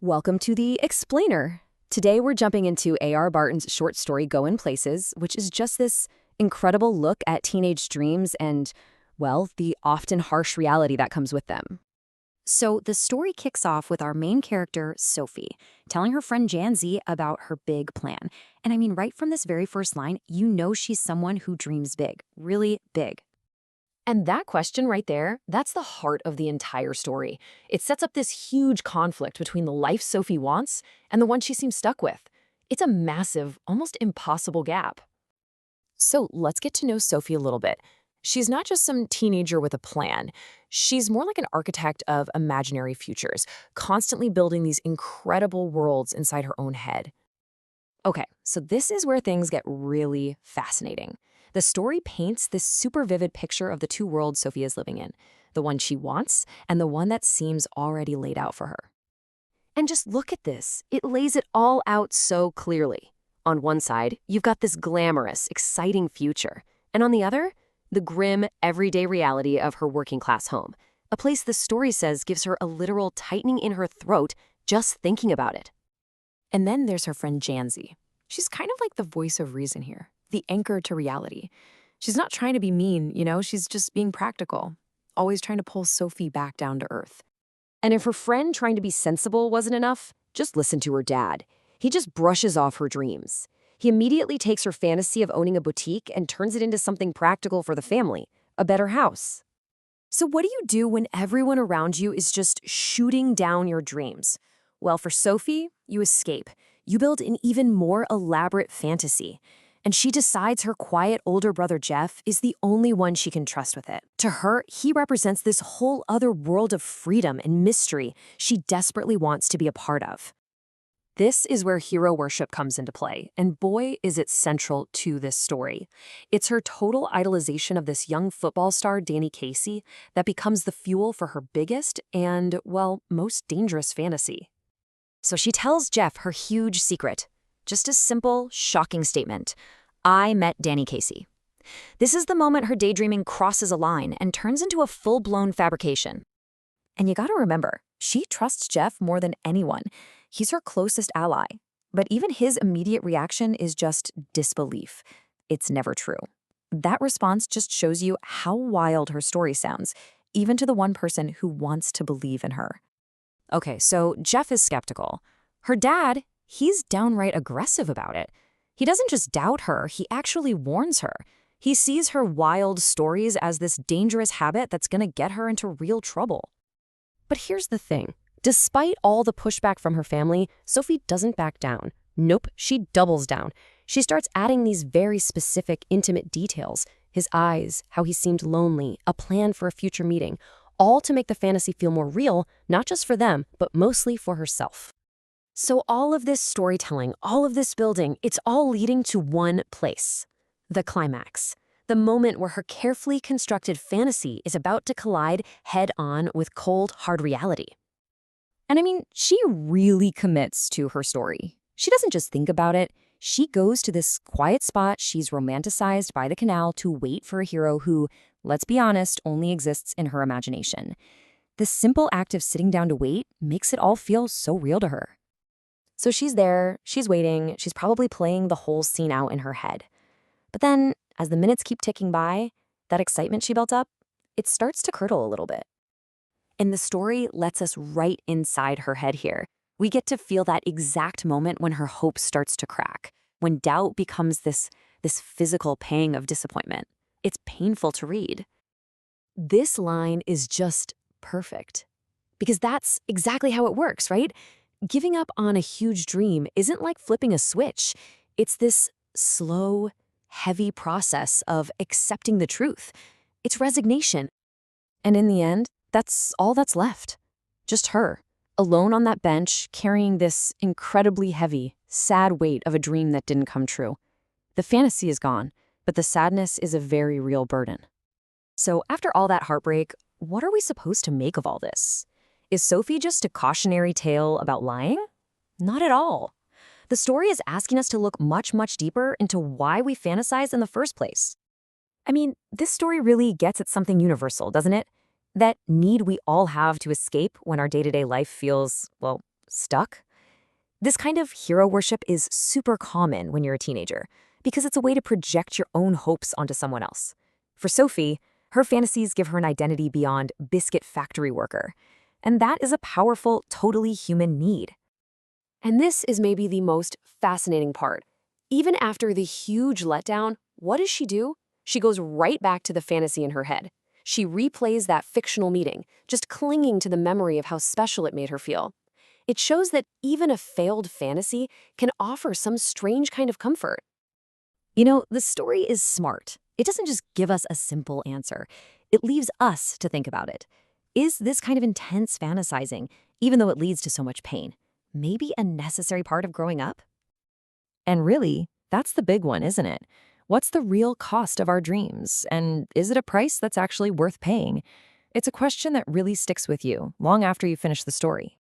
Welcome to the Explainer. Today we're jumping into A.R. Barton's short story Goin' Places, which is just this incredible look at teenage dreams and, well, the often harsh reality that comes with them. So the story kicks off with our main character, Sophie, telling her friend Janzi about her big plan. And I mean, right from this very first line, you know she's someone who dreams big, really big. And that question right there, that's the heart of the entire story. It sets up this huge conflict between the life Sophie wants and the one she seems stuck with. It's a massive, almost impossible gap. So let's get to know Sophie a little bit. She's not just some teenager with a plan. She's more like an architect of imaginary futures, constantly building these incredible worlds inside her own head. Okay, so this is where things get really fascinating. The story paints this super vivid picture of the two worlds Sophie is living in, the one she wants and the one that seems already laid out for her. And just look at this. It lays it all out so clearly. On one side, you've got this glamorous, exciting future, and on the other, the grim, everyday reality of her working-class home, a place the story says gives her a literal tightening in her throat just thinking about it. And then there's her friend Janzi. She's kind of like the voice of reason here, the anchor to reality. She's not trying to be mean, she's just being practical, always trying to pull Sophie back down to earth. And if her friend trying to be sensible wasn't enough, just listen to her dad. He just brushes off her dreams. He immediately takes her fantasy of owning a boutique and turns it into something practical for the family, a better house. So what do you do when everyone around you is just shooting down your dreams? Well, for Sophie, you escape. You build an even more elaborate fantasy. And she decides her quiet older brother Jeff is the only one she can trust with it. To her, he represents this whole other world of freedom and mystery she desperately wants to be a part of. This is where hero worship comes into play, and boy, is it central to this story. It's her total idolization of this young football star, Danny Casey, that becomes the fuel for her biggest and, well, most dangerous fantasy. So she tells Jeff her huge secret. Just a simple, shocking statement. I met Danny Casey. This is the moment her daydreaming crosses a line and turns into a full-blown fabrication. And you gotta remember, she trusts Jeff more than anyone. He's her closest ally. But even his immediate reaction is just disbelief. It's never true. That response just shows you how wild her story sounds, even to the one person who wants to believe in her. Okay, so Jeff is skeptical. Her dad, he's downright aggressive about it. He doesn't just doubt her, he actually warns her. He sees her wild stories as this dangerous habit that's gonna get her into real trouble. But here's the thing. Despite all the pushback from her family, Sophie doesn't back down. Nope, she doubles down. She starts adding these very specific, intimate details. His eyes, how he seemed lonely, a plan for a future meeting, all to make the fantasy feel more real, not just for them, but mostly for herself. So all of this storytelling, all of this building, it's all leading to one place. The climax. The moment where her carefully constructed fantasy is about to collide head-on with cold, hard reality. And I mean, she really commits to her story. She doesn't just think about it. She goes to this quiet spot she's romanticized by the canal to wait for a hero who, let's be honest, only exists in her imagination. This simple act of sitting down to wait makes it all feel so real to her. So she's there, she's waiting, she's probably playing the whole scene out in her head. But then, as the minutes keep ticking by, that excitement she built up, it starts to curdle a little bit. And the story lets us right inside her head here. We get to feel that exact moment when her hope starts to crack, when doubt becomes this physical pang of disappointment. It's painful to read. This line is just perfect. Because that's exactly how it works, right? Giving up on a huge dream isn't like flipping a switch. It's this slow, heavy process of accepting the truth. It's resignation. And in the end, that's all that's left. Just her, alone on that bench, carrying this incredibly heavy, sad weight of a dream that didn't come true. The fantasy is gone, but the sadness is a very real burden. So after all that heartbreak, what are we supposed to make of all this? Is Sophie just a cautionary tale about lying? Not at all. The story is asking us to look much, much deeper into why we fantasize in the first place. I mean, this story really gets at something universal, doesn't it? That need we all have to escape when our day-to-day life feels, well, stuck? This kind of hero worship is super common when you're a teenager because it's a way to project your own hopes onto someone else. For Sophie, her fantasies give her an identity beyond biscuit factory worker, and that is a powerful, totally human need. And this is maybe the most fascinating part. Even after the huge letdown, what does she do? She goes right back to the fantasy in her head. She replays that fictional meeting, just clinging to the memory of how special it made her feel. It shows that even a failed fantasy can offer some strange kind of comfort. The story is smart. It doesn't just give us a simple answer. It leaves us to think about it. Is this kind of intense fantasizing, even though it leads to so much pain, maybe a necessary part of growing up? And really, that's the big one, isn't it? What's the real cost of our dreams? And is it a price that's actually worth paying? It's a question that really sticks with you long after you finish the story.